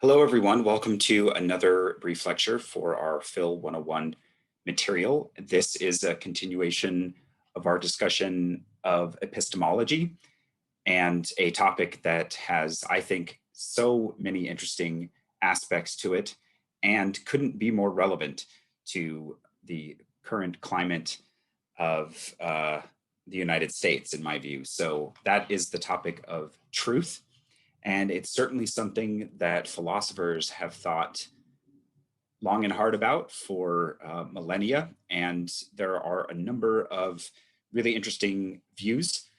Hello, everyone. Welcome to another brief lecture for our Phil 101 material. This is a continuation of our discussion of epistemology and a topic that has, I think, so many interesting aspects to it and couldn't be more relevant to the current climate of the United States, in my view. So that is the topic of truth. And it's certainly something that philosophers have thought long and hard about for millennia. And there are a number of really interesting views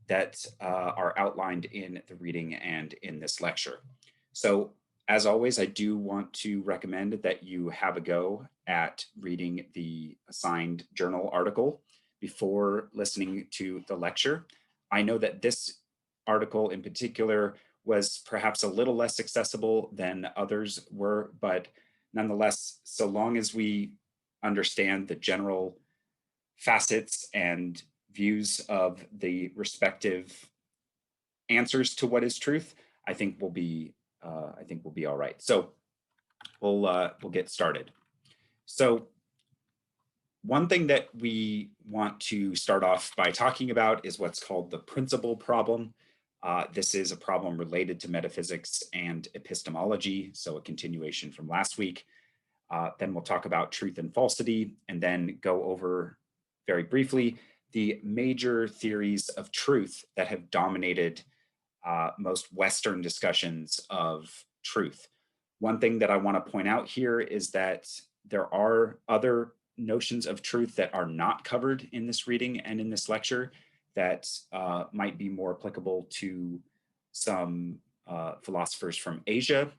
that are outlined in the reading and in this lecture. So, as always, I do want to recommend that you have a go at reading the assigned journal article before listening to the lecture. I know that this article in particular was perhaps a little less accessible than others were, but nonetheless, so long as we understand the general facets and views of the respective answers to what is truth, I think we'll be all right. So we'll get started. So one thing that we want to start off by talking about is what's called the principle problem. This is a problem related to metaphysics and epistemology, so a continuation from last week. Then we'll talk about truth and falsity, and then go over very briefly the major theories of truth that have dominated most Western discussions of truth. One thing that I want to point out here is that there are other notions of truth that are not covered in this reading and in this lecture that might be more applicable to some philosophers from Asia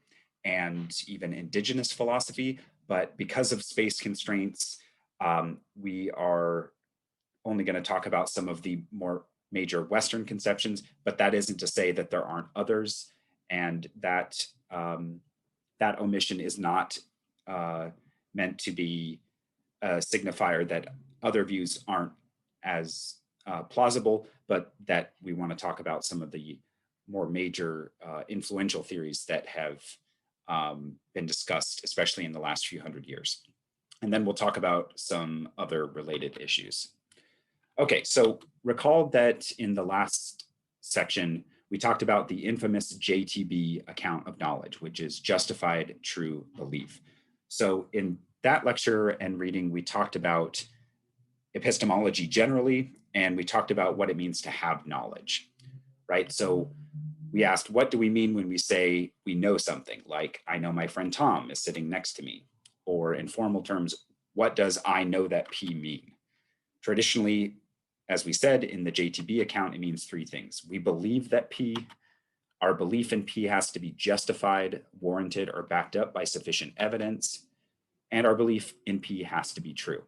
and even indigenous philosophy. But because of space constraints, we are only going to talk about some of the more major Western conceptions, but that isn't to say that there aren't others, and that that omission is not meant to be a signifier that other views aren't as plausible, but that we want to talk about some of the more major influential theories that have been discussed, especially in the last few hundred years. And then we'll talk about some other related issues. Okay, so recall that in the last section, we talked about the infamous JTB account of knowledge, which is justified true belief. So in that lecture and reading, we talked about epistemology generally, and we talked about what it means to have knowledge, right? So we asked, what do we mean when we say we know something? Like, I know my friend Tom is sitting next to me. Or in formal terms, what does I know that P mean? Traditionally, as we said in the JTB account, it means three things. We believe that P, our belief in P has to be justified, warranted, or backed up by sufficient evidence, and our belief in P has to be true.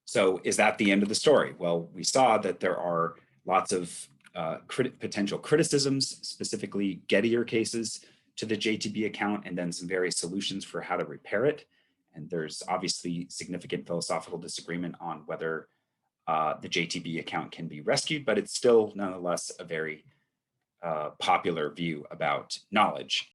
So is that the end of the story? Well, we saw that there are lots of potential criticisms, specifically Gettier cases to the JTB account, and then some various solutions for how to repair it. And there's obviously significant philosophical disagreement on whether the JTB account can be rescued, but it's still nonetheless a very popular view about knowledge.